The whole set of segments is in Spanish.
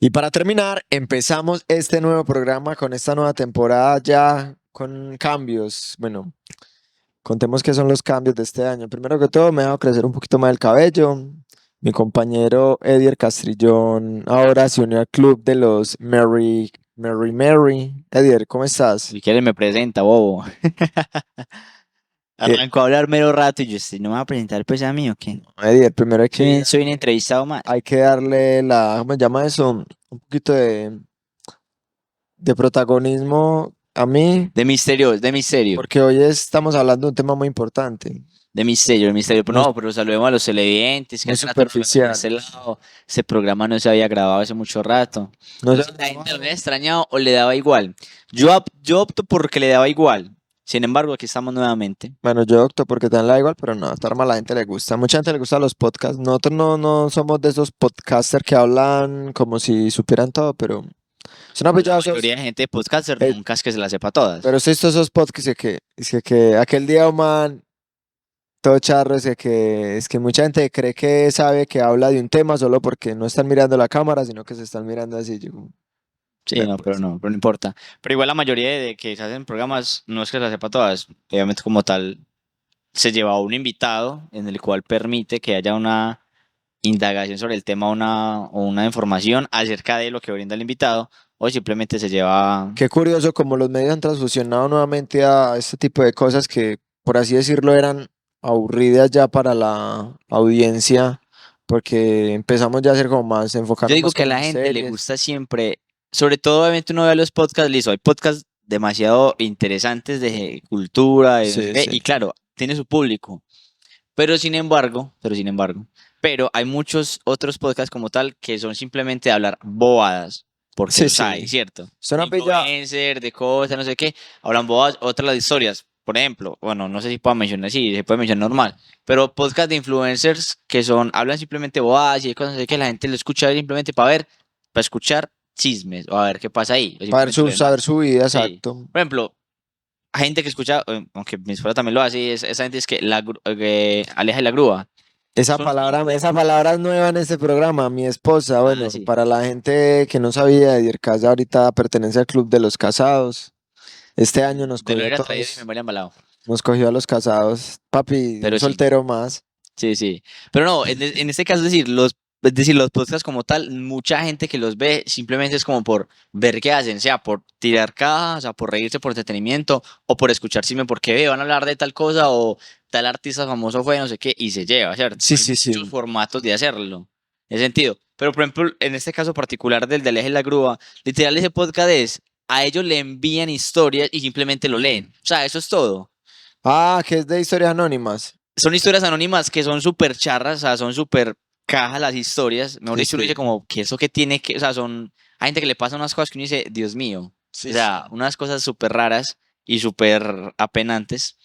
Y para terminar, empezamos este nuevo programa con esta nueva temporada ya con cambios. Bueno, contemos qué son los cambios de este año. Primero que todo, me ha dejado crecer un poquito más el cabello. Mi compañero Edier Castrillón ahora se unió al club de los Mary. Edier, ¿cómo estás? Si quieres me presenta, bobo. Eh, Arrancó a hablar mero rato y yo, ¿no me va a presentar pues a mí o qué? Edier, primero Soy un entrevistado más. hay que darle ¿cómo se llama eso? Un poquito de protagonismo a mí, De misterio, de misterio, porque hoy estamos hablando de un tema muy importante. de misterio, de misterio. Pero Muy, no, pero saludemos a los televidentes que muy hace rato no nos vemos en superficial. este lado. Ese programa no se había grabado hace mucho rato. No No sé, sé si la gente lo había extrañado o le daba igual. Yo opto porque le daba igual. Sin embargo, aquí estamos nuevamente. bueno, yo opto porque te da igual, pero no, a esta arma a la gente le gusta. Mucha gente le gusta los podcasts. Nosotros no somos de esos podcasters que hablan como si supieran todo, pero son La apoyados. mayoría de gente de podcaster nunca es que se la sepa todas. Pero sí, estos esos podcasts es que aquel día, un man, todo charro, es que mucha gente cree que sabe que habla de un tema solo porque no están mirando la cámara, sino que se están mirando así. Yo, como, Sí, vea, no, pues. pero no importa. Pero igual la mayoría de que se hacen programas no es que se la sepa todas. Obviamente como tal se lleva a un invitado en el cual permite que haya una indagación sobre el tema o una información acerca de lo que brinda el invitado o simplemente se lleva... Qué curioso como los medios han transfusionado nuevamente a este tipo de cosas que, por así decirlo, eran aburridas ya para la audiencia, porque empezamos ya a ser como más, Yo enfocarnos digo más que a como la en gente le series. gusta siempre, sobre todo obviamente uno ve los podcasts, listo, hay podcasts demasiado interesantes de cultura, de no sé Sí, qué, sí. y claro, tiene su público. Pero hay muchos otros podcasts como tal que son simplemente de hablar bobadas, porque Sí, los hay, sí. ¿cierto? Son De una pilla. influencer, de cosas, no sé qué, hablan bobadas, otras las historias. Por ejemplo, bueno, no sé si puedo mencionar, sí, se puede mencionar normal, pero podcast de influencers que hablan simplemente bobadas y de cosas, no sé qué, la gente lo escucha simplemente para escuchar chismes o a ver qué pasa ahí, o Para simplemente lo saber demás. su vida, Sí. exacto. Por ejemplo, hay gente que escucha, aunque mi esposa también lo hace, esa gente es que aleja de la grúa. Son Esa palabra es nueva en este programa. Mi esposa, Ah, bueno, sí. para la gente que no sabía, Edier Casa ahorita pertenece al Club de los Casados. Este año nos De no cogió a hubiera traído y me todos, habría embalado. nos cogió a los casados. Papi, un Pero sí, soltero más. sí, sí. Pero no, en este caso, es decir, los podcasts como tal, mucha gente que los ve simplemente es como por ver qué hacen, sea por tirar cajas, o sea, por reírse por entretenimiento, o por escuchar chisme porque van a hablar de tal cosa, o tal artista famoso fue, no sé qué, y se lleva, ¿cierto? Sí, Hay sí, muchos sí. formatos de hacerlo, en ese sentido. Pero, por ejemplo, en este caso particular del Eje de la Grúa, literal ese podcast a ellos le envían historias y simplemente lo leen. O sea, eso es todo. Ah, que es de historias anónimas. Son historias anónimas que son súper charras, o sea, son súper cajas las historias. Mejor Sí, dicho, uno dice sí. como que eso que tiene que, o sea, hay gente que le pasa unas cosas que uno dice, Dios mío, o Sí, sea, sí. unas cosas súper raras y súper apenantes.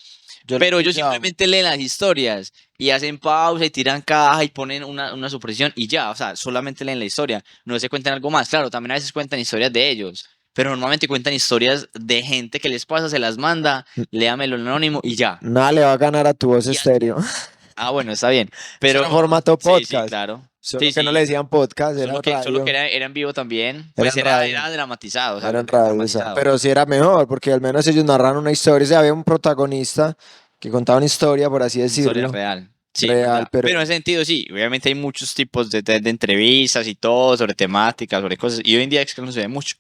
Yo lo he Pero ellos pillado. simplemente leen las historias y hacen pausa y tiran caja y ponen una supresión y ya, o sea, solamente leen la historia, no se cuentan algo más. Claro, también a veces cuentan historias de ellos, pero normalmente cuentan historias de gente que les pasa, se las manda, léamelo anónimo y ya. Nada le va a ganar a tu voz Y estéreo. Ah, bueno, está bien. Eso Pero era formato sí, sí, podcast. claro. Solo Sí, que no le sí. decían podcast, era Solo que radio. era en vivo también. Era Pues en era radio. dramatizado, o sea, Era algo en radio, dramatizado. pero sí era mejor, porque al menos ellos narran una historia. O sea, había un protagonista que contaba una historia, por así Una historia decirlo, real. Sí, real, verdad. pero Pero en ese sentido, sí. Obviamente hay muchos tipos de entrevistas y todo, sobre temáticas, sobre cosas. Y hoy en día es que no se ve mucho.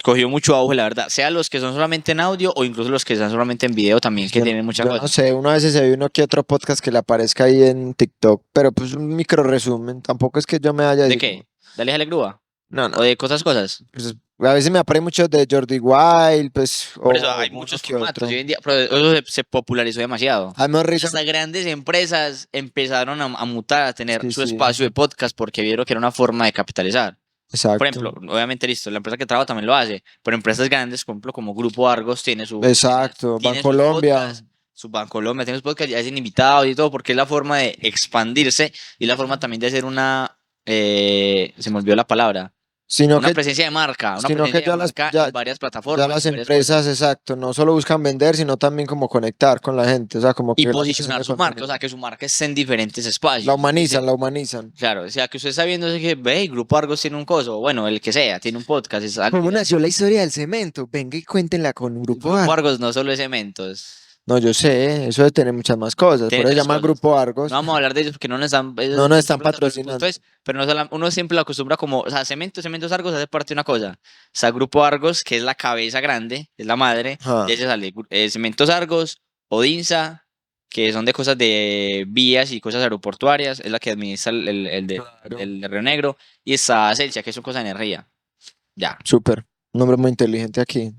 Cogió mucho auge, la verdad. Sea los que son solamente en audio o incluso los que están solamente en video también, que tienen mucha yo no cosa. sé, una vez se ve uno que otro podcast que le aparezca ahí en TikTok, pero pues un micro resumen. Tampoco es que yo me haya ¿De así como, qué? ¿De Aleja Grúa? no, no. ¿O de cosas? Pues, a veces me aparece mucho de Jordi Wild, pues, Por eso o hay uno muchos que formatos y otro. hoy en día, pero eso se popularizó demasiado. Además, risa. Hasta grandes empresas empezaron a mutar, a tener Sí, su sí, espacio de podcast porque vieron que era una forma de capitalizar. Por ejemplo, exacto. obviamente listo, la empresa que trabajo también lo hace, pero empresas grandes, por ejemplo, como Grupo Argos, Exacto. tiene sus Bancolombia. podcasts, su Bancolombia tiene sus podcasts, ya hacen invitados y todo, porque es la forma de expandirse y la forma también de hacer se me olvidó la palabra, Sino Una que, presencia de marca, una sino que presencia de ya marca en varias ya plataformas, las en varias cosas. empresas, exacto, no solo buscan vender, sino también como conectar con la gente, o sea, como Y que la creación posicionar de su marca, o contenido. sea, que su marca esté en diferentes La espacios. humanizan, la humanizan. Claro, o sea, que usted está viendo que, ve, Grupo Argos tiene un coso, bueno, el que sea, tiene un podcast, es algo. ¿Cómo nació la historia del cemento? Venga y cuéntenla con un grupo Grupo Argos. Argos no solo es cementos, No, yo sé, eso de tener muchas más cosas, tiene por eso se tres llama cosas. Grupo No Argos. vamos a hablar de ellos porque no nos están, No nos ellos están plata, pero el punto patrocinando. es, pero no uno siempre lo acostumbra como, o sea, Cementos Argos hace parte de una cosa. Está Grupo Argos, que es la cabeza grande, es la madre, de Ajá, ella sale Cementos Argos, Odinsa, que son de cosas de vías y cosas aeroportuarias, es la que administra claro. el de Río Negro, y está Celsia, que es una cosa de energía. Ya. Súper. Un hombre muy inteligente aquí.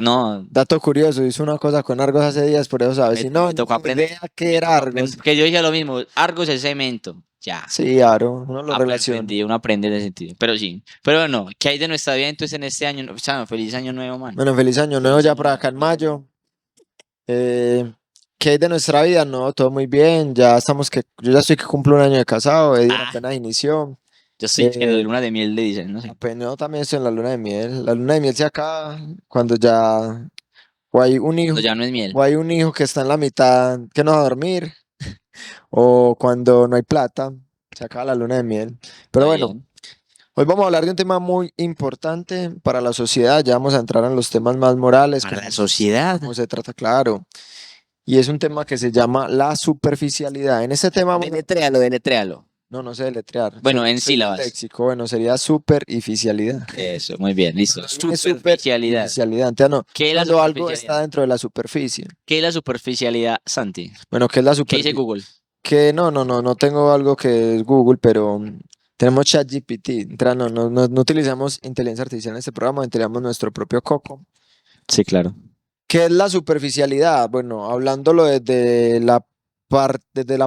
No, Dato curioso, hizo una cosa con Argos hace días, por eso sabes. Si no, me tocó ni aprender. idea qué era Argos. Porque yo dije lo mismo, Argos es cemento. Ya. Sí, Aro, uno lo Ah, pero relaciona. entendí, uno aprende en ese sentido. Pero sí. Pero bueno, ¿qué hay de nuestra vida entonces en este año? O sea, feliz año nuevo, man. Bueno, feliz año nuevo Feliz ya año por nuevo. acá en mayo. ¿Qué hay de nuestra vida? No, todo muy bien. Ya estamos yo ya estoy que cumplo un año de casado, Edior Ah, apenas inició. yo estoy en la Eh, luna de miel, le dicen, no sé. Apenas yo también estoy en la luna de miel. La luna de miel se acaba cuando ya o hay un Cuando hijo, ya no es miel. o hay un hijo que está en la mitad que no va a dormir, o cuando no hay plata, se acaba la luna de miel. Pero Está bueno, bien. hoy vamos a hablar de un tema muy importante para la sociedad. Ya vamos a entrar en los temas más morales, Para la cómo sociedad. se trata, claro. Y es un tema que se llama la superficialidad. En este tema, Deletréalo, deletréalo. no, no sé deletrear, Bueno, en soy sílabas. disléxico, bueno, sería superficialidad. Eso, muy bien, listo. Cuando alguien es Superficialidad. superficialidad, entonces no, ¿Qué es la cuando algo está superficialidad? dentro de la superficie. ¿Qué es la superficialidad, Santi? Bueno, ¿qué es la ¿Qué dice superficie? Google? Que no tengo algo que es Google, pero tenemos ChatGPT. No utilizamos inteligencia artificial en este programa, utilizamos nuestro propio coco. Sí, claro. ¿Qué es la superficialidad? Bueno, hablándolo desde la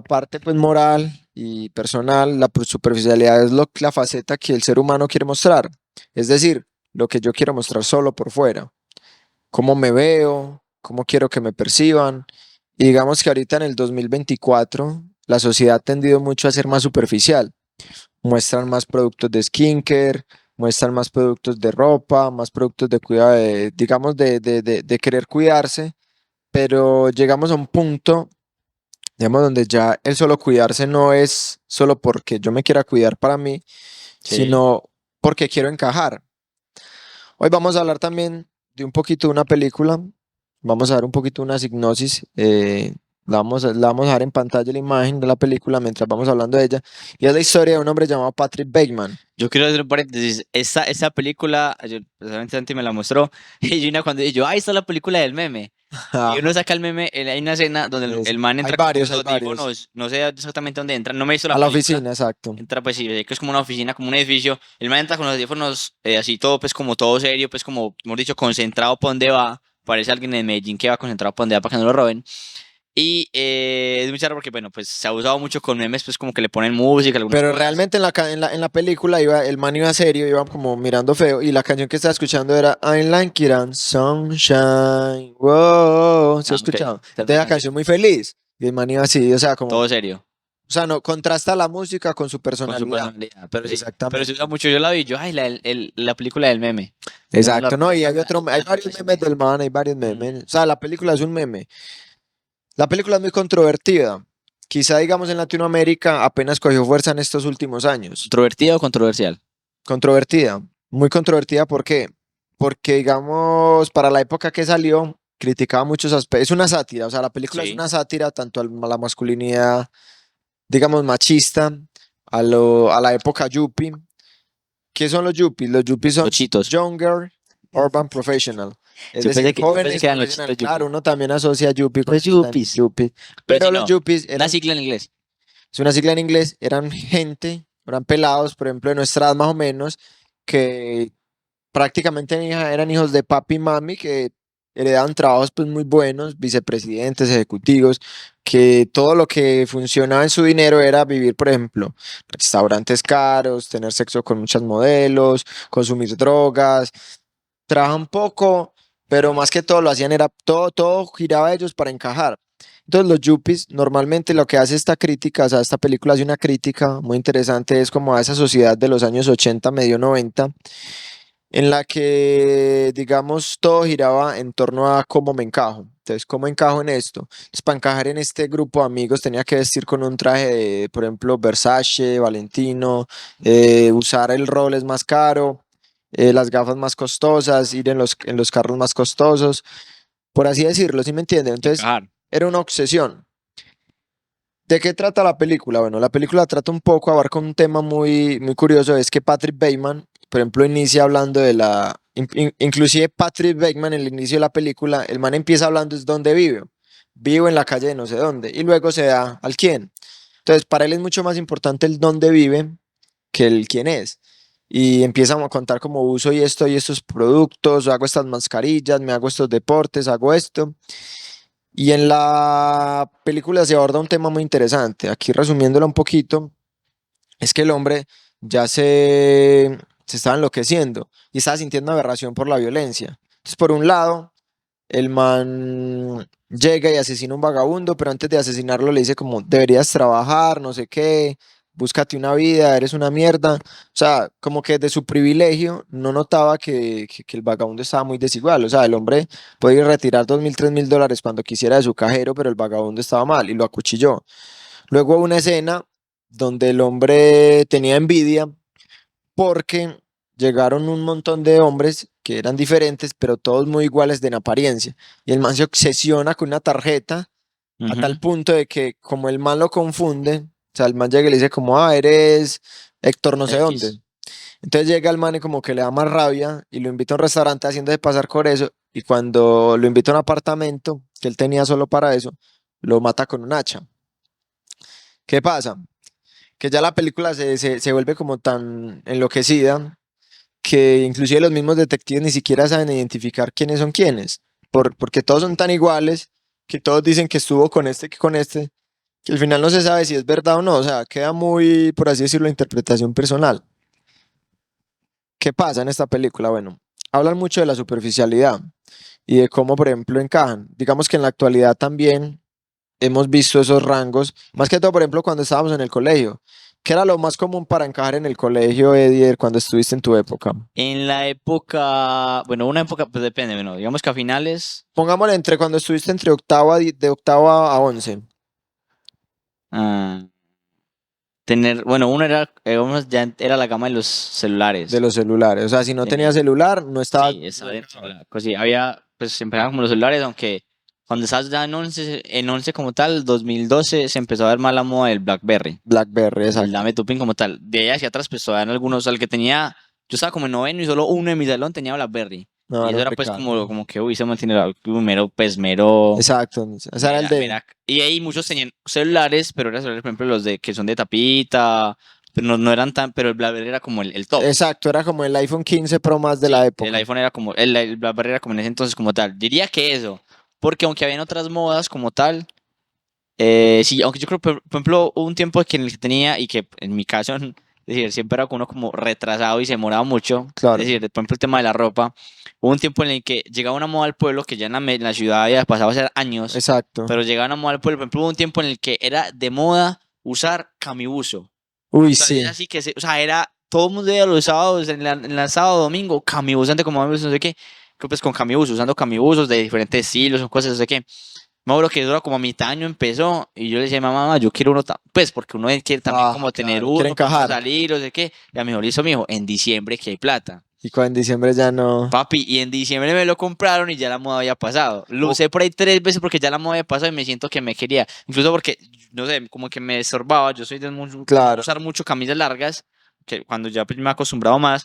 parte pues, moral y personal, la superficialidad es la faceta que el ser humano quiere mostrar. Es decir, lo que yo quiero mostrar solo por fuera. Cómo me veo, cómo quiero que me perciban. Y digamos que ahorita en el 2024 la sociedad ha tendido mucho a ser más superficial. Muestran más productos de skincare, muestran más productos de ropa, más productos de cuidado, digamos, de querer cuidarse, pero llegamos a un punto, digamos, donde ya el solo cuidarse no es solo porque yo me quiera cuidar para mí, Sí. sino porque quiero encajar. Hoy vamos a hablar también de un poquito de una película, vamos a dar un poquito una hipnosis, la vamos a dar en pantalla la imagen de la película mientras vamos hablando de ella, y es la historia de un hombre llamado Patrick Bateman. Yo quiero hacer un paréntesis. Esta película, precisamente Santi me la mostró. Y Gina cuando dice, ahí está la película del meme. Y uno saca el meme, hay una escena donde el man Hay entra con varios, unos hay varios. audífonos, no sé exactamente dónde entra, no me he visto la A la película. oficina, exacto. Entra pues sí, sé que es como una oficina, como un edificio. El man entra con los audífonos así todo, pues como todo serio, pues como, hemos dicho, concentrado para dónde va. Parece alguien de Medellín que va concentrado para dónde va para que no lo roben. Y es muy raro porque, bueno, pues se ha usado mucho con memes, pues como que le ponen música, algunas Pero cosas. realmente en la película el man iba serio, iba como mirando feo, y la canción que estaba escuchando era I like it on sunshine, wow, ¿se ha Ah, ok. escuchado? Esa es Entonces una la canción. canción muy feliz, y el man iba así, o sea, Todo serio. no, contrasta la música con su Con su personalidad. personalidad. Pero sí, pero se usa Exactamente. mucho. Yo la vi, yo, ay, la película del meme. Uno la Exacto, no, y recuerda, hay hay varios ese memes meme. del man, hay varios Mm. memes. O sea, la película es un meme. La película es muy controvertida. Quizá, digamos, en Latinoamérica apenas cogió fuerza en estos últimos años. ¿Controvertido o controversial? Controvertida, muy controvertida, ¿por qué? Porque, digamos, para la época que salió, criticaba muchos aspectos. Es una sátira, o sea, la película es Sí. una sátira tanto a la masculinidad, digamos, machista, a la época yuppie. ¿Qué son los yuppies? Los yuppies Los son chitos. Younger Urban Professional, es decir, Yo pensé jóvenes que eran los profesionales. chitos yuppies. Claro, uno también asocia yuppie Los cuando está en yuppies. yuppie, Pero pero si los no, yuppies una eran, sigla en inglés. es una sigla en inglés, eran gente, eran pelados, por ejemplo, de nuestra edad más o menos, que prácticamente eran hijos de papi y mami que heredaban trabajos pues muy buenos, vicepresidentes, ejecutivos, que todo lo que funcionaba en su dinero era vivir, por ejemplo, restaurantes caros, tener sexo con muchas modelos, consumir drogas, trabajan poco, pero más que todo lo hacían era todo giraba a ellos para encajar. Entonces los yuppies normalmente lo que hace esta crítica, o sea, esta película hace una crítica muy interesante, es como a esa sociedad de los años 80 medio 90 en la que, digamos, todo giraba en torno a cómo me encajo. Entonces, ¿cómo encajo en esto? Entonces, para encajar en este grupo de amigos tenía que vestir con un traje de, por ejemplo, Versace, Valentino, usar el Rolex más caro, las gafas más costosas, ir en los carros más costosos, por así decirlo, ¿sí me entienden? Entonces, Encajar. era una obsesión. ¿De qué trata la película? Bueno, la película trata un poco, abarca un tema muy curioso, es que Patrick Bateman, por ejemplo, inicia hablando de inclusive Patrick Bateman en el inicio de la película, el man empieza hablando es dónde vive, vivo en la calle de no sé dónde, y luego se da al quién. Entonces, para él es mucho más importante el dónde vive que el quién es. Y empieza a contar cómo uso y estos productos, hago estas mascarillas, me hago estos deportes, hago esto. Y en la película se aborda un tema muy interesante. Aquí resumiéndolo un poquito, es que el hombre ya se estaba enloqueciendo y estaba sintiendo aberración por la violencia. Entonces, por un lado, el man llega y asesina a un vagabundo, pero antes de asesinarlo le dice como, deberías trabajar, no sé qué, búscate una vida, eres una mierda. O sea, como que de su privilegio no notaba que el vagabundo estaba muy desigual. O sea, el hombre podía retirar 2.000, $3.000 cuando quisiera de su cajero, pero el vagabundo estaba mal y lo acuchilló. Luego hubo una escena donde el hombre tenía envidia porque llegaron un montón de hombres que eran diferentes, pero todos muy iguales de en apariencia. Y el man se obsesiona con una tarjeta a tal Ujú. punto de que como el man lo confunde, o sea, el man llega y le dice como, ah, eres Héctor no sé X. dónde. Entonces llega el man y como que le da más rabia y lo invita a un restaurante haciéndose pasar por eso. Y cuando lo invita a un apartamento que él tenía solo para eso, lo mata con un hacha. ¿Qué pasa? Que ya la película se vuelve como tan enloquecida que inclusive los mismos detectives ni siquiera saben identificar quiénes son quiénes, porque todos son tan iguales, que todos dicen que estuvo con este que con este, que al final no se sabe si es verdad o no, o sea, queda muy, por así decirlo, interpretación personal. ¿Qué pasa en esta película? Bueno, hablan mucho de la superficialidad y de cómo, por ejemplo, encajan. Digamos que en la actualidad también hemos visto esos rangos, más que todo, por ejemplo, cuando estábamos en el colegio. ¿Qué era lo más común para encajar en el colegio, Edier, cuando estuviste en tu época? En la época, bueno, una época, pues depende, bueno, digamos que a finales, Pongámosle entre cuando estuviste entre octava, de octava a 11, ah, tener, bueno, uno era, ya era la gama de los de celulares. los celulares. O sea, si no tenías Eh, celular, no estaba. sí, esa dentro. Pues sí, había, pues empezaron como los celulares, aunque cuando estabas ya en 11 como tal, 2012, se empezó a ver más la moda del BlackBerry, BlackBerry, el exacto. Dame tu pin como tal. De ahí hacia atrás, pues todavía en algunos, al que tenía, yo estaba como en noveno y solo uno en mi salón tenía BlackBerry. No, Y era eso un era pues pecado. como que, uy, se mantiene mero, pues mero. Exacto. O sea, era el de. Y ahí muchos tenían celulares, pero eran celulares, por ejemplo, los de que son de tapita, pero no eran tan, pero el BlackBerry era como el top. Exacto, era como el iPhone 15 Pro más de la Sí, el época. iPhone era como, el BlackBerry era como en ese entonces como tal. Diría que eso, porque aunque habían otras modas como tal, sí, aunque yo creo, por ejemplo, hubo un tiempo que en el que tenía, y que en mi caso, es decir, siempre era uno como retrasado y se demoraba mucho, es Claro, decir, por ejemplo, el tema de la ropa, hubo un tiempo en el que llegaba una moda al pueblo, que ya en la ciudad ya pasaba a ser años, exacto. pero llegaba una moda al pueblo, por ejemplo, hubo un tiempo en el que era de moda usar camibuzo. Uy, O sea, era sí. así que, o sea, era todo el mundo iba los sábados, en la sábado, domingo, camibus, antes como no sé qué, que pues con camibus, usando camibuzos de diferentes estilos, o cosas, no sé qué. Me acuerdo que eso era como a mitad de año empezó, y yo le decía a mi mamá, yo quiero uno, pues porque uno quiere también Ah, como tener claro, quiere uno, para uno encajar. salir, no sé qué. Y a mi hijo le hizo, mi hijo, en diciembre que hay plata. Y cuando en diciembre ya no. Papi, y en diciembre me lo compraron y ya la moda había pasado. Lo Oh, usé por ahí 3 veces porque ya la moda había pasado y me siento que me quería. Incluso porque, no sé, como que me estorbaba. Yo soy de no claro. usar mucho camisas largas, que cuando ya pues, me he acostumbrado más,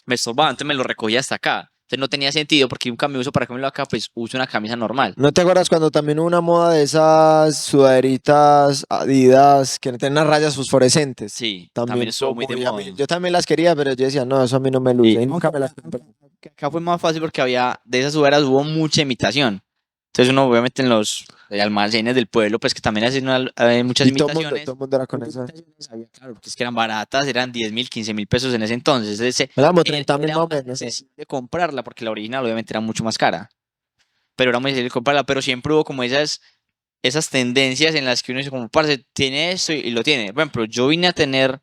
me estorbaba. Antes me lo recogía hasta acá. Entonces no tenía sentido porque un cambio uso para que me lo acá, pues uso una camisa normal. ¿No te acuerdas cuando también hubo una moda de esas sudaderitas Adidas que no tienen las rayas fosforescentes? Sí, también También estuvo fue muy de muy a mí. moda. Yo también las quería, pero yo decía, no, eso a mí no me luce. Y Y nunca me las compré. que acá fue más fácil porque había, de esas sudaderas hubo mucha imitación. Entonces uno obviamente en los almacenes del pueblo, pues que también hacen muchas Y imitaciones. todo el mundo era con Muchas esa. imitaciones había, claro, porque es que eran baratas, eran 10.000, 15.000 pesos en ese entonces. Éramos Era, 30.000 era más o muy menos. Sí. accesible comprarla porque la original obviamente era mucho más cara. Pero era muy accesible comprarla, pero siempre hubo como esas, esas tendencias en las que uno dice como, parce, tiene esto y lo tiene. Por ejemplo, yo vine a tener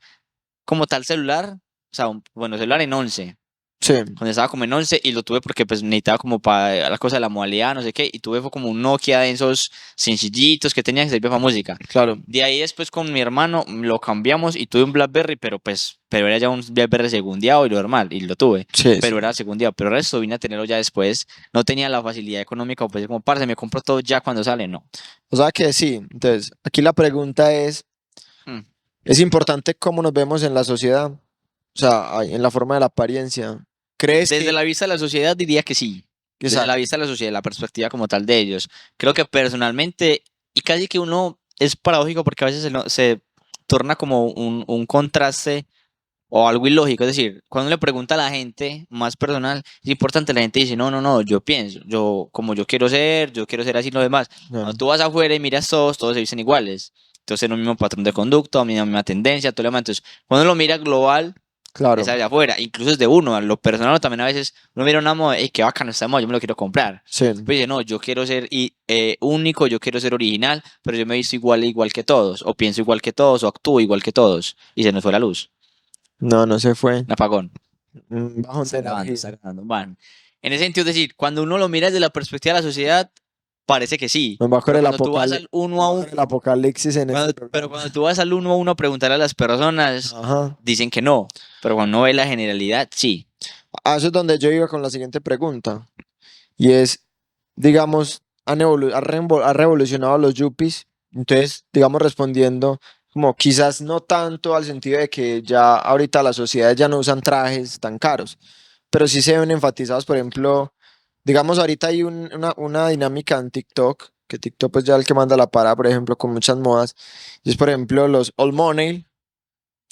como tal celular, o sea, bueno, celular en 11 Sí, cuando estaba como en 11 y lo tuve porque pues necesitaba como para la cosa de la modalidad, no sé qué, y tuve fue como un Nokia de esos sencillitos que tenía que servir para música. claro. De ahí después con mi hermano lo cambiamos y tuve un BlackBerry, pero era ya un BlackBerry segundiado y lo normal, y lo tuve, Sí, pero sí. era segundiado, pero el resto vine a tenerlo ya después, no tenía la facilidad económica, pues como, parce, me compro todo ya cuando sale, no. O sea que sí. Entonces, aquí la pregunta Mm. ¿es importante cómo nos vemos en la sociedad? O sea, en la forma de la apariencia. ¿Crees Desde que... la vista de la sociedad diría que sí. Desde la Exacto. vista de la sociedad, la perspectiva como tal de ellos. Creo que personalmente, y casi que uno es paradójico porque a veces se torna como un contraste o algo ilógico. Es decir, cuando uno le pregunta a la gente más personal, es importante, la gente dice, no, no, no, yo pienso, como yo quiero ser así y lo demás. Cuando No, tú vas afuera y miras todos se dicen iguales. Entonces, es un mismo patrón de conducta, una misma tendencia, todo lo demás. Entonces, cuando uno lo mira global, es claro. allá afuera, incluso es de uno, a lo personal también a veces uno mira una moda, hey, qué bacano esta moda, yo me lo quiero comprar. Sí. Pues dice, no, yo quiero ser único, yo quiero ser original, pero yo me he visto igual que todos, o pienso igual que todos, o actúo igual que todos, y se nos fue la luz, No, no se fue. un apagón. Un bajón de energía. Está grabando, van. En ese sentido, es decir, cuando uno lo mira desde la perspectiva de la sociedad, parece que sí, Nos va a coger pero cuando tú vas al uno a uno, el apocalipsis en este pero programa. cuando tú vas al uno a uno a preguntar a las personas, Ajá. dicen que no, pero cuando uno ve la generalidad, sí. Eso es donde yo iba con la siguiente pregunta. Y es, digamos, ha revolucionado los yuppies. Entonces, digamos, respondiendo, como quizás no tanto al sentido de que ya ahorita las sociedades ya no usan trajes tan caros, pero sí se ven enfatizados, por ejemplo, digamos, ahorita hay una dinámica en TikTok, que TikTok pues ya el que manda la parada, por ejemplo, con muchas modas, y es, por ejemplo, los all money,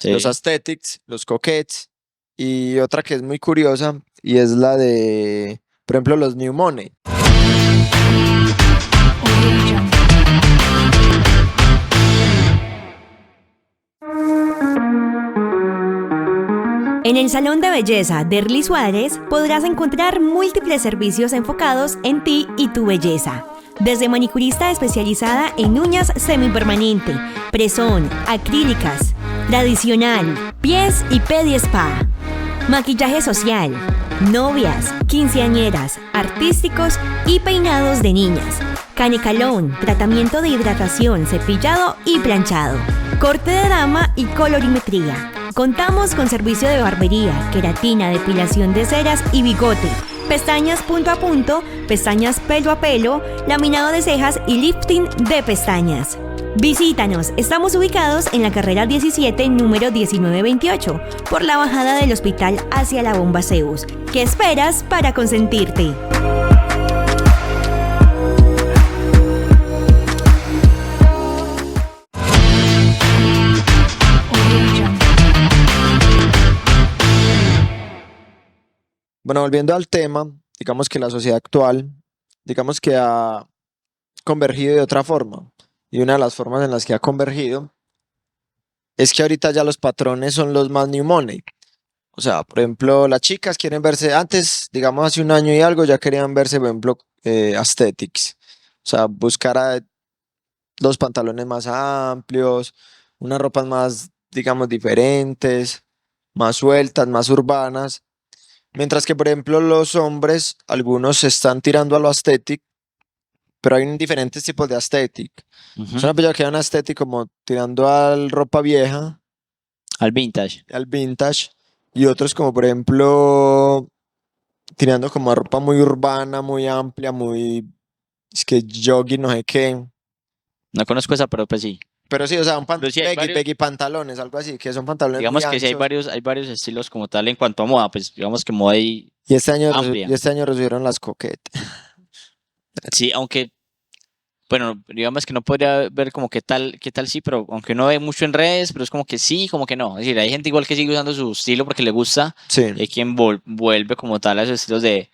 los Sí. aesthetics, los coquettes, y otra que es muy curiosa, y es la de, por ejemplo, los new money. En el Salón de Belleza de Erly Suárez podrás encontrar múltiples servicios enfocados en ti y tu belleza. Desde manicurista especializada en uñas semipermanente, presón, acrílicas, tradicional, pies y pedi spa. Maquillaje social, novias, quinceañeras, artísticos y peinados de niñas. Canecalón, tratamiento de hidratación, cepillado y planchado. Corte de dama y colorimetría. Contamos con servicio de barbería, queratina, depilación de cejas y bigote, pestañas punto a punto, pestañas pelo a pelo, laminado de cejas y lifting de pestañas. Visítanos, estamos ubicados en la carrera 17, número 1928, por la bajada del hospital hacia la bomba Zeus. ¿Qué esperas para consentirte? Bueno, volviendo al tema, digamos que la sociedad actual, digamos que ha convergido de otra forma. Y una de las formas en las que ha convergido es que ahorita ya los patrones son los más new money. O sea, por ejemplo, las chicas quieren verse, antes, digamos hace un año y algo, ya querían verse, por ejemplo, aesthetics. O sea, buscar los pantalones más amplios, unas ropas más, digamos, diferentes, más sueltas, más urbanas. Mientras que, por ejemplo, los hombres, algunos se están tirando a lo aesthetic, pero hay diferentes tipos de aesthetic. Es Ujú. una película que hay una aesthetic como tirando a ropa vieja, Al vintage. al vintage, y otros como, por ejemplo, tirando como a ropa muy urbana, muy amplia, muy, es que jogging, no sé qué. No conozco esa, pero pues sí. Pero sí, o sea, Pero sí hay varios, baggy pantalones, algo así, que son pantalones muy digamos que sí anchos. hay varios estilos como tal en cuanto a moda, pues digamos que moda ahí Y amplia. este año recibieron las coquetes. Sí, aunque, bueno, digamos que no podría ver como qué tal sí, pero aunque uno ve mucho en redes, pero es como que sí, como que no. Es decir, hay gente igual que sigue usando su estilo porque le gusta, Sí, y hay quien vuelve como tal a esos estilos de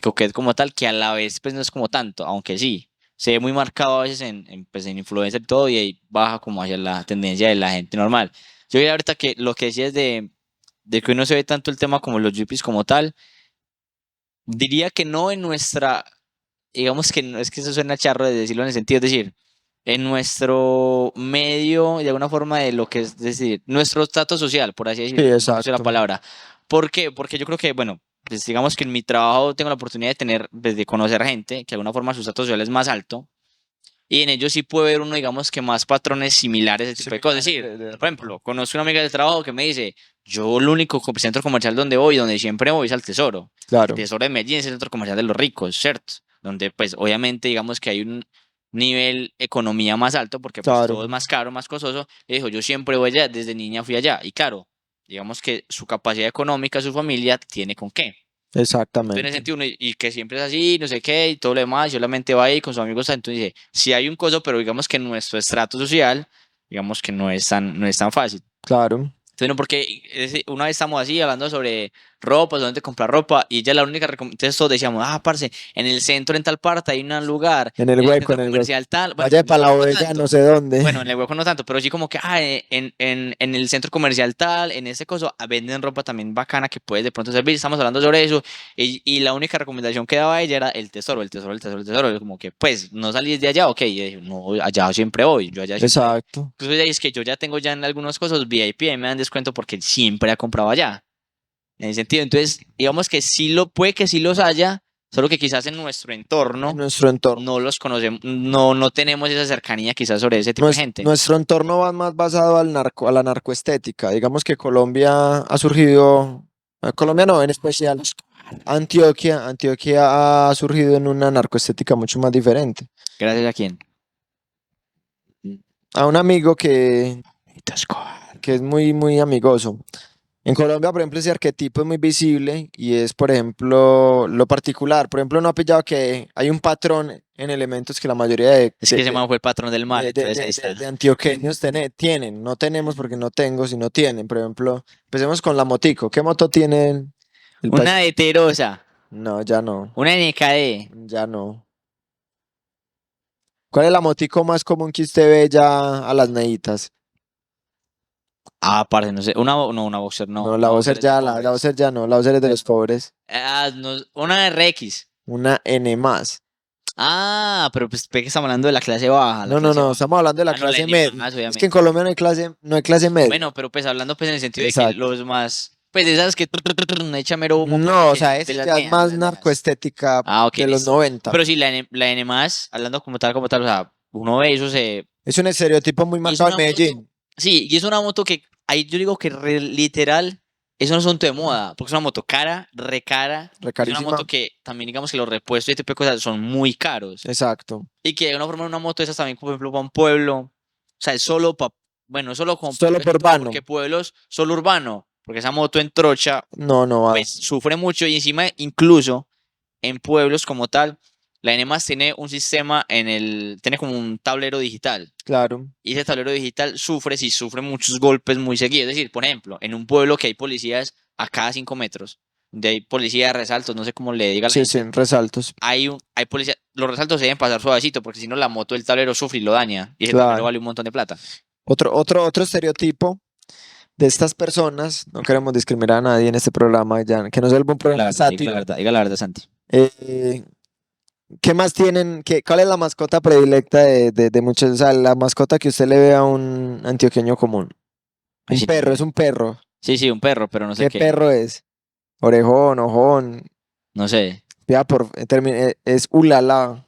coquette como tal, que a la vez pues no es como tanto, aunque sí, se ve muy marcado a veces pues, en influencer y todo, y ahí baja como hacia la tendencia de la gente normal. Yo diría ahorita que lo que decías de que uno se ve tanto el tema como los yuppies como tal, diría que no en nuestra, digamos que no es que eso suena charro de decirlo en el sentido, es decir, en nuestro medio, de alguna forma, de lo que es decir, nuestro estatus social, por así decirlo, Sí, no sé la exacto. palabra. ¿Por qué? Porque yo creo que, bueno, pues digamos que en mi trabajo tengo la oportunidad de tener, pues, de conocer gente que de alguna forma su estatus social es más alto. Y en ellos sí puede ver uno, digamos que más patrones similares, ese tipo de cosas. Es decir, De por ejemplo, conozco una amiga del trabajo que me dice, yo el único centro comercial donde voy, donde siempre voy es al Tesoro. El Claro, Tesoro de Medellín es el centro comercial de los ricos, ¿cierto? Donde pues obviamente digamos que hay un nivel economía más alto porque pues claro, todo es más caro, más costoso. Y dijo, yo siempre voy allá, desde niña fui allá. Y claro, digamos que su capacidad económica, su familia, tiene con qué. Entonces, en ese exactamente. sentido, y que siempre es así, no sé qué, y todo lo demás, solamente va ahí con sus amigos, entonces dice, sí hay un coso, pero digamos que nuestro estrato social, digamos que no es tan fácil. Claro. Entonces, no, porque una vez estamos así hablando sobre ropa, dónde comprar ropa, y ella la única entonces todos decíamos, parce, en el centro en tal parte hay un lugar, En el en el hueco, centro en el hueco. comercial tal, bueno, Vaya en el para la hueco no bodega, no tanto, sé dónde. bueno, en el hueco no tanto, pero sí como que, en el centro comercial tal, en ese coso, venden ropa también bacana que puedes de pronto servir. Estamos hablando sobre eso. Y la única recomendación que daba ella era el tesoro, el tesoro, el tesoro, el tesoro. Yo como que, pues, no salís de allá, ok. Y ella dijo, no, allá siempre voy, yo allá siempre voy. Exacto. Incluso ella dice que yo ya tengo ya en algunas cosas VIP, ahí me dan descuento porque siempre ha comprado allá. En ese sentido, entonces, digamos que sí puede que sí los haya, solo que quizás en nuestro En entorno nuestro entorno. no los conocemos, no tenemos esa cercanía quizás sobre ese tipo de gente. Nuestro entorno va más basado al narco, a la narcoestética. Digamos que Colombia ha surgido, Colombia no, en especial Antioquia ha surgido en una narcoestética mucho más diferente. Gracias a quién. A un amigo que es muy, muy amigoso. En Colombia, por ejemplo, ese arquetipo es muy visible y es, por ejemplo, lo particular. Por ejemplo, no ha pillado que hay un patrón en elementos que la mayoría Es que ese man fue el patrón del mal, entonces ahí está. de antioqueños tienen. No tenemos porque no tengo, sino tienen. Por ejemplo, empecemos con la motico. ¿Qué moto tiene el país? Una heterosa, No, ya no, una NKD. ya no. ¿Cuál es la motico más común que usted ve ya a las neitas? Parce, no sé. Una boxer, no. No, la Una Boxer boxer es de ya, la pobres. Boxer ya no, la Boxer es de los pobres. Una RX. Una N más. Pero pues ve que estamos hablando de la clase baja, la No, no, clase no, baja. estamos hablando de la No, la clase N+, media. Es que en obviamente. Colombia no hay clase media. Bueno, pero pues hablando pues en el sentido de que Exacto. los más, pues de esas que no echa mero humo, pues No, o porque sea, de ese las ya es neas, más las neas. narcoestética Ok, de los listo. 90. Pero sí, la N+, hablando como tal, o sea, uno ve eso, Es un estereotipo muy y es marcado en una moto, Medellín. sí, y es una moto que, ahí yo digo que literal, es un asunto de moda, porque es una moto cara, recara, es una Recarísima. moto que también digamos que los repuestos y este tipo de cosas son muy caros, Exacto. y que de una forma una moto de esas también, por ejemplo, para un pueblo, o sea, es solo para, bueno, solo como Solo por vano. porque pueblos, solo urbano, porque esa moto en trocha, No, no va. pues sufre mucho, y encima incluso en pueblos como tal, la N más tiene un sistema tiene como un tablero digital. Claro. Y ese tablero digital sufre muchos golpes muy seguidos. Es decir, por ejemplo, en un pueblo que hay policías a cada 5 metros, donde hay policía de resaltos, no sé cómo le diga a la Sí, sí, gente, resaltos. hay policía, los resaltos se deben pasar suavecito, porque si no la moto del tablero sufre y lo daña. Y ese tablero Claro. vale un montón de plata. Otro estereotipo de estas personas, no queremos discriminar a nadie en este programa, ya, que no sea un programa sátiro. Diga la verdad, Santi. ¿Qué más tienen? ¿Cuál es la mascota predilecta de muchos? O sea, la mascota que usted le ve a un antioqueño común. Ay, Un sí, perro, es un perro. Sí, sí, un perro, pero no sé ¿Qué qué. perro es? Orejón, ojón. No sé. Vea es ulala.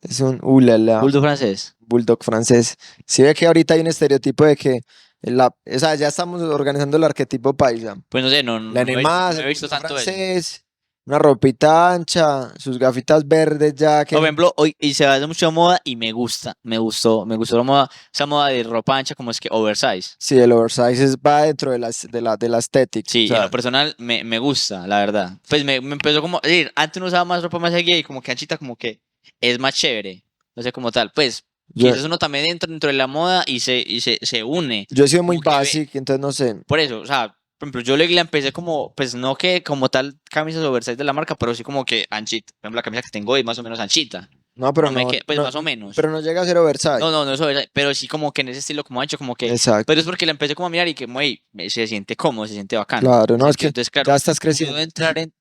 Es un ulala. Bulldog francés. Bulldog francés. Si ve que ahorita hay un estereotipo de que o sea, ya estamos organizando el arquetipo paisa. Pues no sé, La animada, no he visto bulldog tanto eso. francés, una ropita ancha, sus gafitas verdes ya que Por ejemplo, hoy y se va de mucho moda y me gustó la moda, esa moda de ropa ancha como es que oversize. sí, el oversize va dentro de la estética. Sí, O y sea, en lo personal me gusta, la verdad. Pues me empezó como, es decir, antes uno usaba más ropa más seguida y como que anchita como que es más chévere, no sé como tal. Pues yo, quizás uno también entra dentro de la moda y se une. yo he sido muy Como que ve, basic, entonces no sé. por eso, o sea, por ejemplo, yo la empecé como, pues no que como tal camisas oversize de la marca, pero sí como que anchita. Por ejemplo, la camisa que tengo hoy es más o menos anchita. No, pero No me no, queda, pues no, más o menos. pero no llega a ser oversize. No, eso era, pero sí como que en ese estilo como ha hecho, como que, Exacto. pero es porque la empecé como a mirar y que, muy, se siente cómodo, se siente bacano. Claro, no, es Sentido. que Entonces, claro, ya estás creciendo.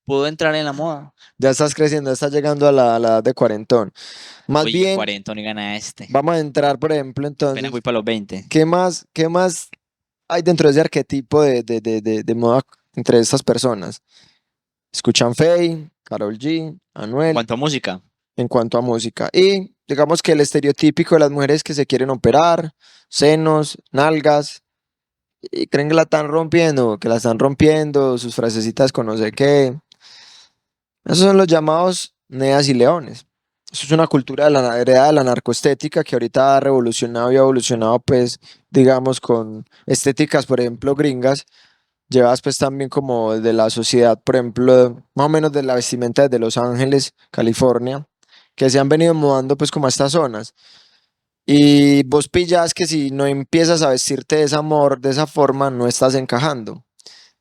pudo entrar en la moda. Ya estás creciendo, ya estás llegando a la edad de cuarentón. Más Oye, bien, 40 ni gana este. vamos a entrar, por ejemplo, Apenas entonces, voy para los 20. ¿qué más hay dentro de ese arquetipo de moda entre estas personas? Escuchan Faye, Karol G, En Anuel, cuanto a música, en cuanto a música. Y digamos que el estereotípico de las mujeres que se quieren operar, senos, nalgas, y creen que la están rompiendo, sus frasecitas con no sé qué. Esos son los llamados neas y leones. Eso es una cultura de la heredada de la narcoestética que ahorita ha revolucionado y ha evolucionado, pues, digamos, con estéticas, por ejemplo, gringas, llevadas pues también como de la sociedad, por ejemplo, más o menos de la vestimenta de Los Ángeles, California, que se han venido mudando pues como a estas zonas. Y vos pillas que si no empiezas a vestirte de esa forma, no estás encajando.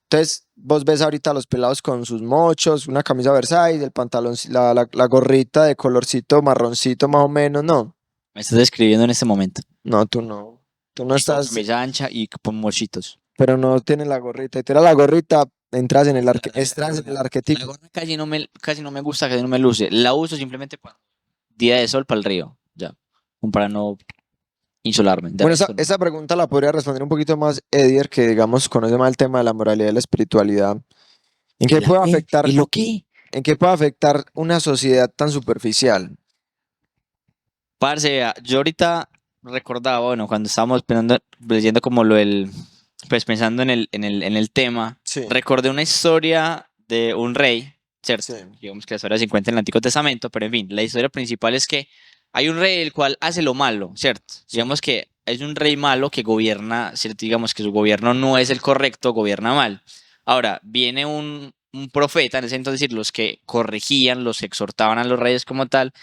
Entonces, vos ves ahorita a los pelados con sus mochos, una camisa Versailles, el pantalón, la gorrita de colorcito marroncito más o menos, no, me estás describiendo en este momento. no, tú no, tú no Y con estás, camisa ancha y con mochitos. pero no tienes la gorrita, y tienes la gorrita, entras en el, entras en el La arquetipo. gorra casi no me gusta, casi no me luce. La uso simplemente para día de sol para el río, ya, como para no insolarme. De Bueno, esa, resto, no. esa pregunta la podría responder un poquito más Edier, que digamos conoce más el tema de la moralidad y la espiritualidad. ¿En qué puede afectar, ¿Y lo qué? en qué puede afectar una sociedad tan superficial? Parce, vea, yo ahorita recordaba, bueno, cuando estábamos leyendo como lo del, pues pensando en el tema, Sí, recordé una historia de un rey, ¿cierto? sí, Digamos que la historia se encuentra en el Antiguo Testamento, pero en fin, la historia principal es que hay un rey el cual hace lo malo, ¿cierto? sí, Digamos que es un rey malo que gobierna, ¿cierto? Digamos que su gobierno no es el correcto, gobierna mal. Ahora, viene un profeta, en ese entonces, los que corregían, los que exhortaban a los reyes como tal,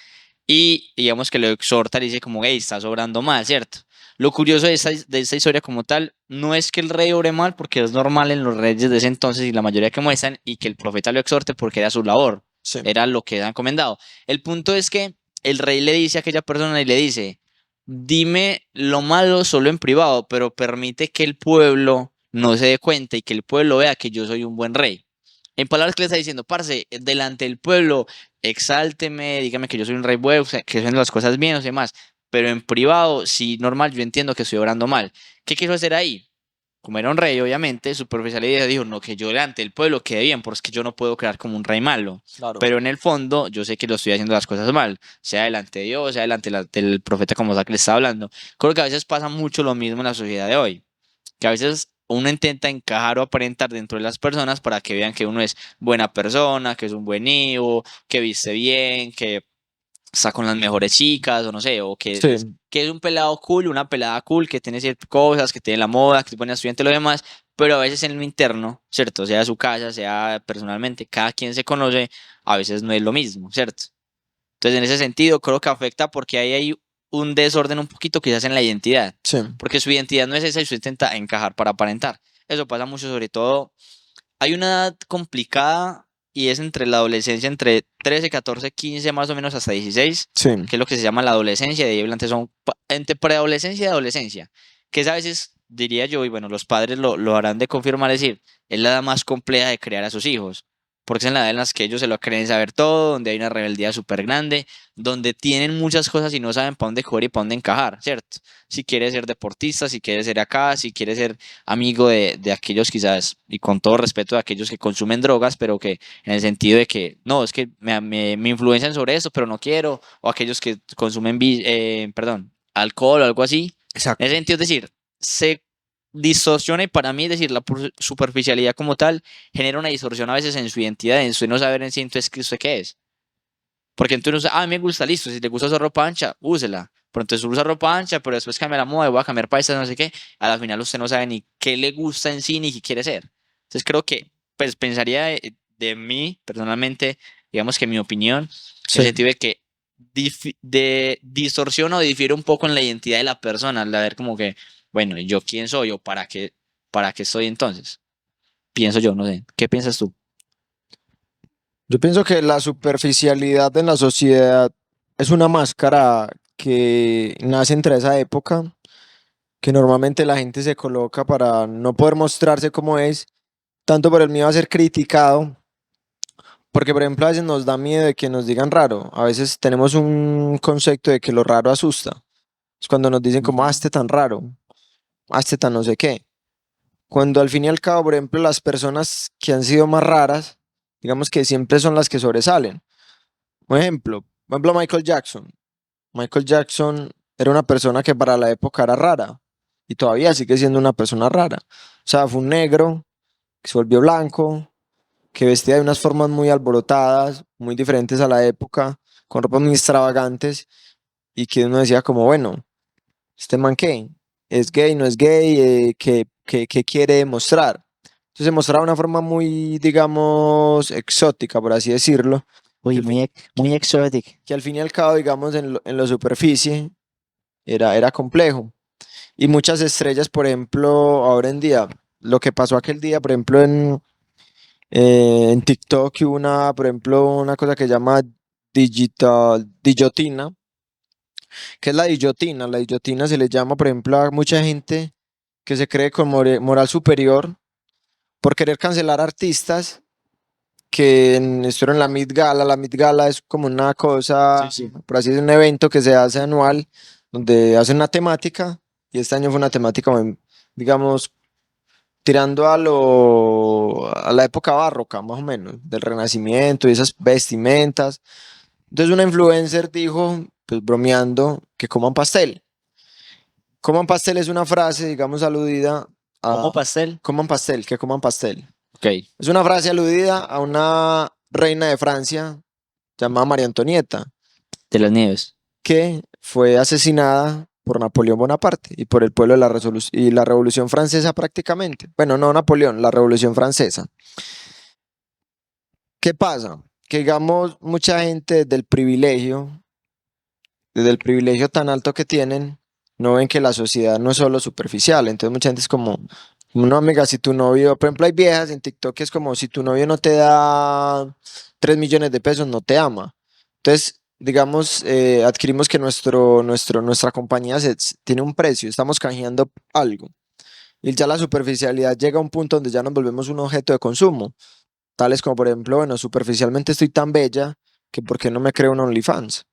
y digamos que lo exhorta y dice como, hey, estás obrando mal, ¿cierto? Lo curioso de esta historia como tal no es que el rey obre mal, porque es normal en los reyes de ese entonces y la mayoría que muestran, y que el profeta lo exhorte porque era su labor, sí. era lo que era encomendado. El punto es que el rey le dice a aquella persona y le dice, dime lo malo solo en privado, pero permite que el pueblo no se dé cuenta y que el pueblo vea que yo soy un buen rey. En palabras que le está diciendo, parce, delante del pueblo, exálteme, dígame que yo soy un rey bueno, o sea, que son las cosas bien o demás, pero en privado, sí, normal, yo entiendo que estoy obrando mal. ¿Qué quiso hacer ahí? Como era un rey, obviamente, su superficialidad dijo, no, que yo delante del pueblo quede bien, porque es que yo no puedo quedar como un rey malo. Claro. Pero en el fondo, yo sé que lo estoy haciendo las cosas mal, sea delante de Dios, sea delante del profeta como sea que le está hablando. Creo que a veces pasa mucho lo mismo en la sociedad de hoy, que a veces uno intenta encajar o aparentar dentro de las personas para que vean que uno es buena persona, que es un buen hijo, que viste bien, que está con las mejores chicas, o no sé, o Sí, que es un pelado cool, una pelada cool, que tiene ciertas cosas, que tiene la moda, que es buena estudiante y lo demás, pero a veces en lo interno, ¿cierto? Sea su casa, sea personalmente, cada quien se conoce, a veces no es lo mismo, ¿cierto? Entonces, en ese sentido, creo que afecta porque ahí hay un desorden un poquito quizás en la identidad, sí, porque su identidad no es esa y usted intenta encajar para aparentar. Eso pasa mucho, sobre todo, hay una edad complicada y es entre la adolescencia, entre 13, 14, 15 más o menos hasta 16, sí. que es lo que se llama la adolescencia, de ahí adelante son entre preadolescencia y adolescencia, que es a veces, diría yo, y bueno, los padres lo harán de confirmar, es decir, es la edad más compleja de criar a sus hijos, porque es en la edad en las que ellos se lo creen saber todo, donde hay una rebeldía súper grande, donde tienen muchas cosas y no saben para dónde coger y para dónde encajar, ¿cierto? Si quiere ser deportista, si quiere ser acá, si quiere ser amigo de aquellos quizás, y con todo respeto de aquellos que consumen drogas, pero que en el sentido de que, no, es que me influencian sobre eso, pero no quiero, o aquellos que consumen, perdón, alcohol o algo así. Exacto. En ese sentido, es decir, se distorsiona y para mí, es decir, la superficialidad como tal genera una distorsión a veces en su identidad, en su no saber en sí entonces qué usted qué es. Porque entonces, me gusta, listo, si te gusta usar ropa ancha, úsela. Pero entonces usa ropa ancha, pero después cambia la moda y voy a cambiar paisas, no sé qué. A la final usted no sabe ni qué le gusta en sí ni qué quiere ser. Entonces creo que, pues pensaría de mí, personalmente, digamos que mi opinión, en Sí. el sentido de que distorsiona o difiere un poco en la identidad de la persona, al ver como que, bueno, ¿yo quién soy o para qué estoy entonces? Pienso yo, no sé. ¿Qué piensas tú? Yo pienso que la superficialidad en la sociedad es una máscara que nace entre esa época, que normalmente la gente se coloca para no poder mostrarse como es, tanto por el miedo a ser criticado, porque por ejemplo a veces nos da miedo de que nos digan raro, a veces tenemos un concepto de que lo raro asusta, es cuando nos dicen como, Ujú. hazte tan raro, hazte tan no sé qué, cuando al fin y al cabo, por ejemplo, las personas que han sido más raras, digamos que siempre son las que sobresalen. Por ejemplo, Michael Jackson. Michael Jackson era una persona que para la época era rara y todavía sigue siendo una persona rara. O sea, fue un negro que se volvió blanco, que vestía de unas formas muy alborotadas, muy diferentes a la época, con ropas muy extravagantes y que uno decía como, bueno, ¿este man qué? ¿Es gay? ¿No es gay? ¿Qué quiere demostrar? Entonces se mostraba de una forma muy, digamos, exótica, por así decirlo, que Uy, al fin, muy exotic. que al fin y al cabo, digamos, en lo superficie era complejo. Y muchas estrellas, por ejemplo, ahora en día, lo que pasó aquel día, por ejemplo, en TikTok, hubo por ejemplo, una cosa que se llama Diyotina. ¿Qué es la guillotina? La guillotina se le llama, por ejemplo, a mucha gente que se cree con moral superior por querer cancelar artistas que estuvieron en la Met Gala. La Met Gala es como una cosa, Sí, sí. por así decirlo, un evento que se hace anual, donde hacen una temática, y este año fue una temática, digamos, tirando a la época barroca, más o menos, del Renacimiento y esas vestimentas. Entonces una influencer dijo, pues bromeando, que coman pastel. Coman pastel es una frase, digamos, aludida ¿Como a pastel? coman pastel, que coman pastel. Ok, Es una frase aludida a una reina de Francia llamada María Antonieta, de las nieves. que fue asesinada por Napoleón Bonaparte y por el pueblo de y la Revolución Francesa prácticamente. Bueno, no Napoleón, la Revolución Francesa. ¿Qué pasa? Que digamos, mucha gente desde el privilegio tan alto que tienen, no ven que la sociedad no es solo superficial. Entonces mucha gente es como, no, amiga, si tu novio, por ejemplo, hay viejas en TikTok que es como, si tu novio no te da 3 millones de pesos, no te ama. Entonces, digamos, adquirimos que nuestra compañía tiene un precio, estamos canjeando algo. Y ya la superficialidad llega a un punto donde ya nos volvemos un objeto de consumo. Tales como, por ejemplo, bueno, superficialmente estoy tan bella que ¿por qué no me creo un OnlyFans?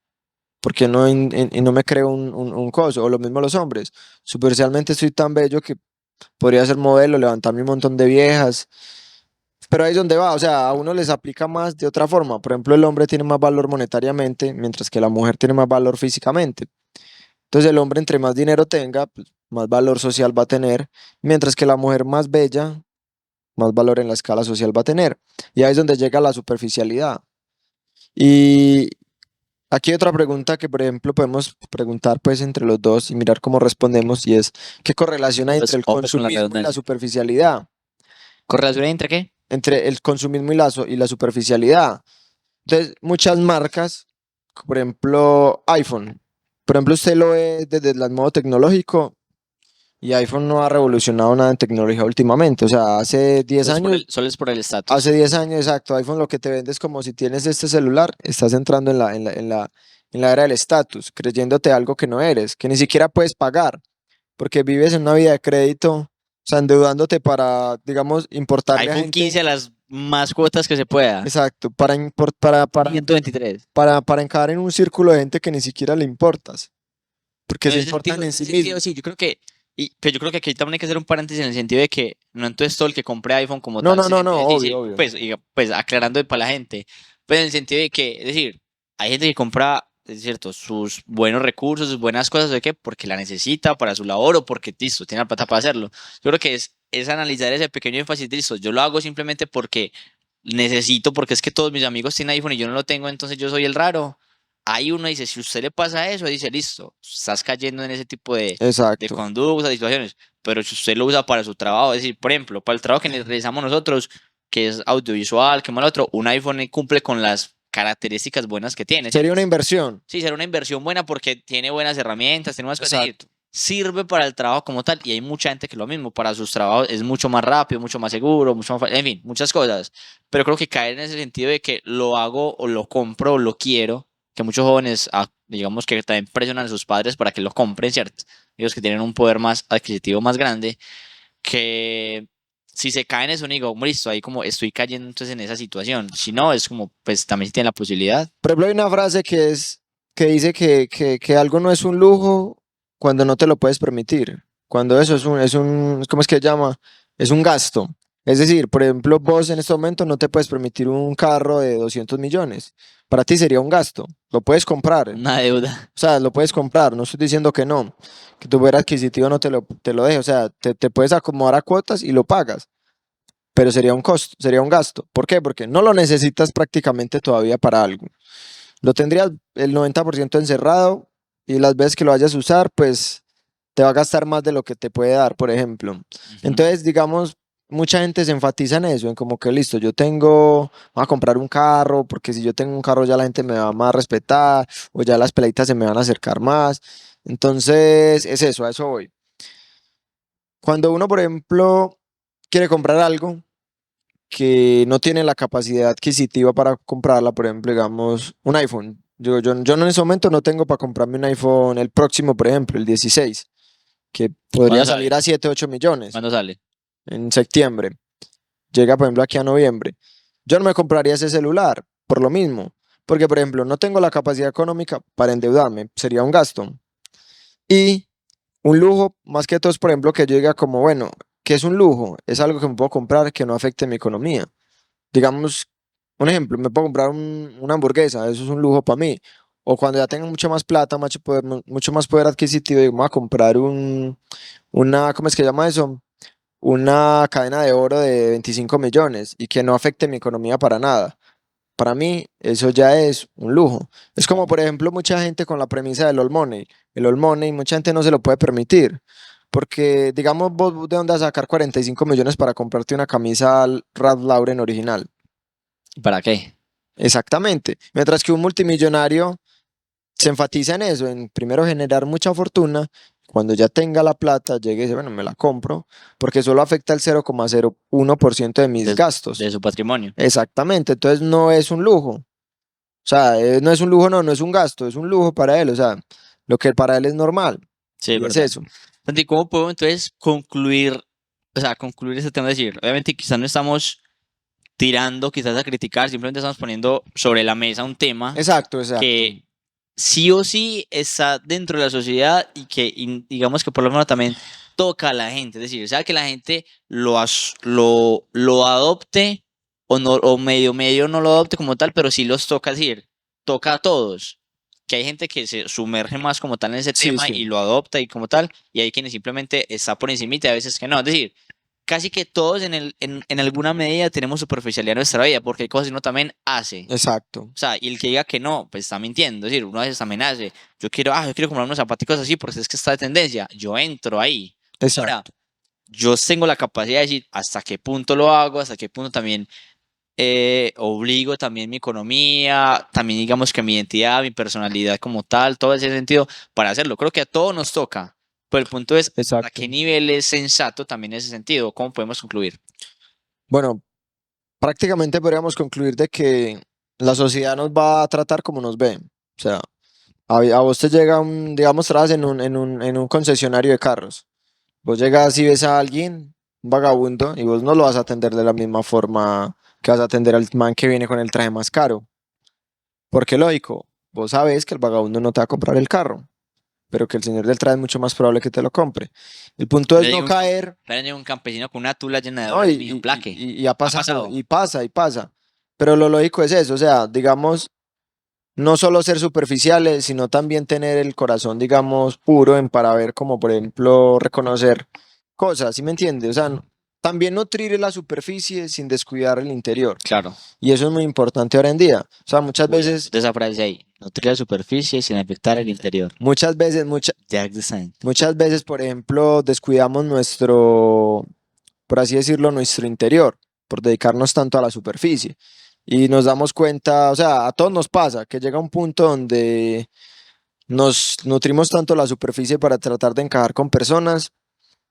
¿Por qué no, y no me creo un coso? O lo mismo los hombres. Superficialmente estoy tan bello que podría ser modelo, levantarme un montón de viejas. Pero ahí es donde va, o sea, a uno les aplica más de otra forma. Por ejemplo, el hombre tiene más valor monetariamente, mientras que la mujer tiene más valor físicamente. Entonces el hombre entre más dinero tenga, pues, más valor social va a tener, mientras que la mujer más bella, más valor en la escala social va a tener. Y ahí es donde llega la superficialidad. Y aquí hay otra pregunta que, por ejemplo, podemos preguntar pues entre los dos y mirar cómo respondemos, y es, ¿qué correlación hay entre Pues el hombres con la consumismo y la redundancia. superficialidad? ¿Correlación entre qué? Entre el consumismo y la superficialidad. Entonces, muchas marcas, por ejemplo, iPhone. Por ejemplo, usted lo ve desde el modo tecnológico y iPhone no ha revolucionado nada en tecnología últimamente. O sea, Solo es por el estatus. hace 10 años, exacto, iPhone lo que te vende es como si tienes este celular, estás entrando en la era del estatus, creyéndote algo que no eres, que ni siquiera puedes pagar, porque vives en una vida de crédito, o sea, endeudándote para, digamos, importarle a iPhone gente. 15 a las más cuotas que se pueda. Exacto, para encajar en un círculo de gente que ni siquiera le importas, porque se importan En en ese sí sentido, mismos. sí, yo creo que, pero yo creo que aquí también hay que hacer un paréntesis en el sentido de que no entonces todo el que compre iPhone como No, tal no, se no, siente, no, sí, obvio, sí, obvio. pues, pues aclarando para la gente, pues en el sentido de que, es decir, hay gente que compra, es cierto, sus buenos recursos, sus buenas cosas, ¿de qué? Porque la necesita para su labor o porque, listo, tiene la plata para hacerlo. Yo creo que es analizar ese pequeño énfasis, listo, yo lo hago simplemente porque necesito, porque es que todos mis amigos tienen iPhone y yo no lo tengo, entonces yo soy el raro. Ahí uno dice, si usted le pasa eso, dice, listo, estás cayendo en ese tipo de Exacto. conductas, de situaciones, pero si usted lo usa para su trabajo, es decir, por ejemplo, para el trabajo que realizamos nosotros, que es audiovisual, que mal otro, un iPhone cumple con las características buenas que tiene, Sería ¿cierto? una inversión. Sí, será una inversión buena porque tiene buenas herramientas, tiene buenas cosas, es decir, Exacto. sirve para el trabajo como tal y hay mucha gente que lo mismo, para sus trabajos es mucho más rápido, mucho más seguro, mucho más en fin, muchas cosas, pero creo que caer en ese sentido de que lo hago o lo compro o lo quiero que muchos jóvenes, digamos que también presionan a sus padres para que lo compren, ¿cierto? Ellos que tienen un poder más adquisitivo más grande, que si se caen eso, digo, listo, ahí como estoy cayendo entonces en esa situación. Si no, es como, pues también si tienen la posibilidad. Por ejemplo, hay una frase que dice que algo no es un lujo cuando no te lo puedes permitir. Cuando eso ¿cómo es que se llama? Es un gasto. Es decir, por ejemplo, vos en este momento no te puedes permitir un carro de 200 millones. Para ti sería un gasto. Lo puedes comprar. Una deuda. O sea, lo puedes comprar. No estoy diciendo que no. Que tu poder adquisitivo no te lo deje. O sea, te puedes acomodar a cuotas y lo pagas. Pero sería un costo, sería un gasto. ¿Por qué? Porque no lo necesitas prácticamente todavía para algo. Lo tendrías el 90% encerrado y las veces que lo vayas a usar, pues te va a gastar más de lo que te puede dar, por ejemplo. Ujú. Entonces, digamos, mucha gente se enfatiza en eso, en como que listo, voy a comprar un carro, porque si yo tengo un carro ya la gente me va más a respetar, o ya las peladitas se me van a acercar más. Entonces, es eso, a eso voy. Cuando uno, por ejemplo, quiere comprar algo que no tiene la capacidad adquisitiva para comprarla, por ejemplo, digamos, un iPhone. Yo en ese momento no tengo para comprarme un iPhone, el próximo, por ejemplo, el 16, que podría ¿Cuándo salir sale? a 7 8 millones ¿Cuándo sale? en septiembre. Llega, por ejemplo, aquí a noviembre. Yo no me compraría ese celular por lo mismo, porque, por ejemplo, no tengo la capacidad económica para endeudarme, sería un gasto. Y un lujo, más que todo, es, por ejemplo, que yo diga como, bueno, ¿qué es un lujo? Es algo que me puedo comprar que no afecte mi economía. Digamos, un ejemplo, me puedo comprar una hamburguesa, eso es un lujo para mí. O cuando ya tenga mucha más plata, mucho más poder adquisitivo, digo, me voy a comprar ¿cómo es que se llama eso? Una cadena de oro de 25 millones y que no afecte mi economía para nada. Para mí, eso ya es un lujo. Es como, por ejemplo, mucha gente con la premisa del all money. El all money, mucha gente no se lo puede permitir. Porque, digamos, vos de dónde vas a sacar 45 millones para comprarte una camisa Ralph Lauren original. ¿Para qué? Exactamente. Mientras que un multimillonario se enfatiza en eso, en primero generar mucha fortuna, cuando ya tenga la plata, llegue y dice, bueno, me la compro, porque solo afecta el 0,01% de mis De, gastos. de su patrimonio. Exactamente, entonces no es un lujo. O sea, no es un lujo, no es un gasto, es un lujo para él. O sea, lo que para él es normal. Sí, es Y es verdad. eso. Santi, ¿cómo podemos entonces concluir, o sea, concluir ese tema? Es decir, obviamente quizás no estamos tirando, quizás a criticar, simplemente estamos poniendo sobre la mesa un tema Exacto, exacto. que sí o sí está dentro de la sociedad y que digamos que por lo menos también toca a la gente. Es decir, o sea, que la gente lo adopte o, no, o medio no lo adopte como tal, pero sí los toca, es decir, toca a todos. Que hay gente que se sumerge más como tal en ese Sí, tema sí. y lo adopta y como tal, y hay quienes simplemente está por encimita y a veces que no. Es decir, casi que todos en alguna medida tenemos superficialidad en nuestra vida, porque hay cosas que uno también hace. Exacto. O sea, y el que diga que no, pues está mintiendo. Es decir, uno a veces también hace. Yo quiero comprar unos zapaticos así porque es que está de tendencia. Yo entro ahí. Ahora, Exacto. yo tengo la capacidad de decir hasta qué punto lo hago, hasta qué punto también obligo también mi economía, también digamos que mi identidad, mi personalidad como tal, todo ese sentido para hacerlo. Creo que a todos nos toca. Pero el punto es, ¿a Exacto. qué nivel es sensato también ese sentido? ¿Cómo podemos concluir? Bueno, prácticamente podríamos concluir de que la sociedad nos va a tratar como nos ve. O sea, a vos te llega digamos, trabajas en un concesionario de carros. Vos llegas y ves a alguien, un vagabundo, y vos no lo vas a atender de la misma forma que vas a atender al man que viene con el traje más caro. Porque lógico, vos sabes que el vagabundo no te va a comprar el carro, pero que el señor del traje es mucho más probable que te lo compre. El punto es Le no digo caer, un campesino con una tula llena de ¿no? dólares, mi plaque. Y ha pasado, pasado. y pasa, y pasa. Pero lo lógico es eso, o sea, digamos, no solo ser superficiales, sino también tener el corazón, digamos, puro para ver como, por ejemplo, reconocer cosas, ¿sí me entiendes? O sea, también nutrir la superficie sin descuidar el interior. Claro. Y eso es muy importante ahora en día. O sea, muchas veces, De esa frase ahí. Nutrir la superficie sin afectar el interior. muchas veces, Jack the Saint. muchas veces, por ejemplo, descuidamos por así decirlo, nuestro interior, por dedicarnos tanto a la superficie. Y nos damos cuenta, o sea, a todos nos pasa que llega un punto donde nos nutrimos tanto la superficie para tratar de encajar con personas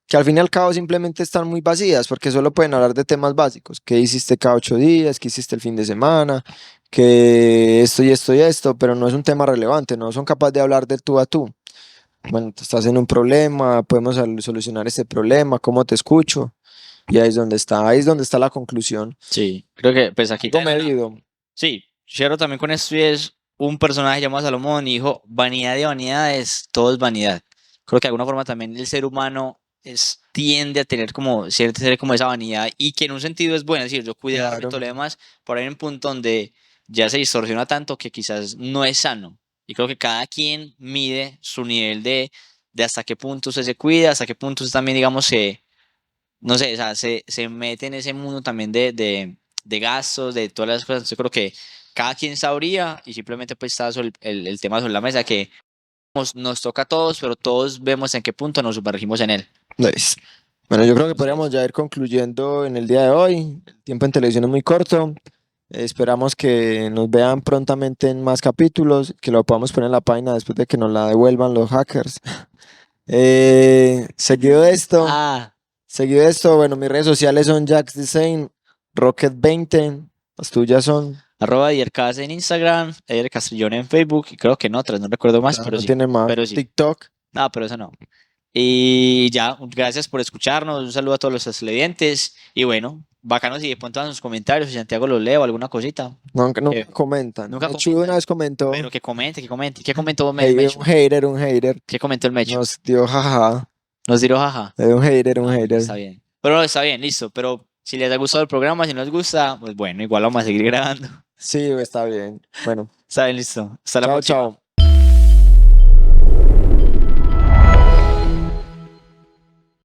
que al fin y al cabo simplemente están muy vacías porque solo pueden hablar de temas básicos. ¿Qué hiciste cada 8 días? ¿Qué hiciste el fin de semana? que esto y esto y esto, pero no es un tema relevante, no son capaces de hablar de tú a tú. Bueno, tú estás en un problema, podemos solucionar este problema, ¿cómo te escucho? Y ahí es donde está la conclusión. Sí, creo que pues aquí Algo también medido. sí, cierro también con esto y es un personaje llamado Salomón y dijo, vanidad de vanidades, todo es vanidad. Creo que de alguna forma también el ser humano tiende a tener como, tener como esa vanidad y que en un sentido es bueno, es decir, yo cuidarme y Claro. todo lo demás, pero hay un punto donde ya se distorsiona tanto que quizás no es sano. Y creo que cada quien mide su nivel de hasta qué punto usted se cuida, hasta qué punto usted también, digamos, no sé, o sea, se mete en ese mundo también de gastos, de todas las cosas. Yo creo que cada quien sabría y simplemente pues está el tema sobre la mesa que nos toca a todos, pero todos vemos en qué punto nos sumergimos en él. Nice. Bueno, yo creo que podríamos ya ir concluyendo en el día de hoy. El tiempo en televisión es muy corto. Esperamos que nos vean prontamente en más capítulos, que lo podamos poner en la página después de que nos la devuelvan los hackers. Seguido de esto, bueno, mis redes sociales son JaxDesign, Rocket20, las tuyas son, @ Diercas en Instagram, Eder Castrillón en Facebook y creo que en otras, no recuerdo más, claro, pero no sí. tiene más, Pero sí. TikTok. No, pero eso no. Y ya, gracias por escucharnos. Un saludo a todos los televidentes. Y bueno, bacano si de pronto dan sus comentarios, si Santiago los leo, alguna cosita. Nunca Eh, comentan. nunca Mechu comentan. una vez comentó, Pero que comente, que comente. ¿Qué comentó un Mecho? hater, un hater. ¿Qué comentó el Mecho? Nos dio jaja. Nos tiró jaja. Un hater, un Ah, hater. está bien. Pero no, está bien, listo. Pero si les ha gustado el programa, si no les gusta, pues bueno, igual vamos a seguir grabando. Sí, está bien. Bueno, Está bien, listo. Hasta la chao, próxima. chao.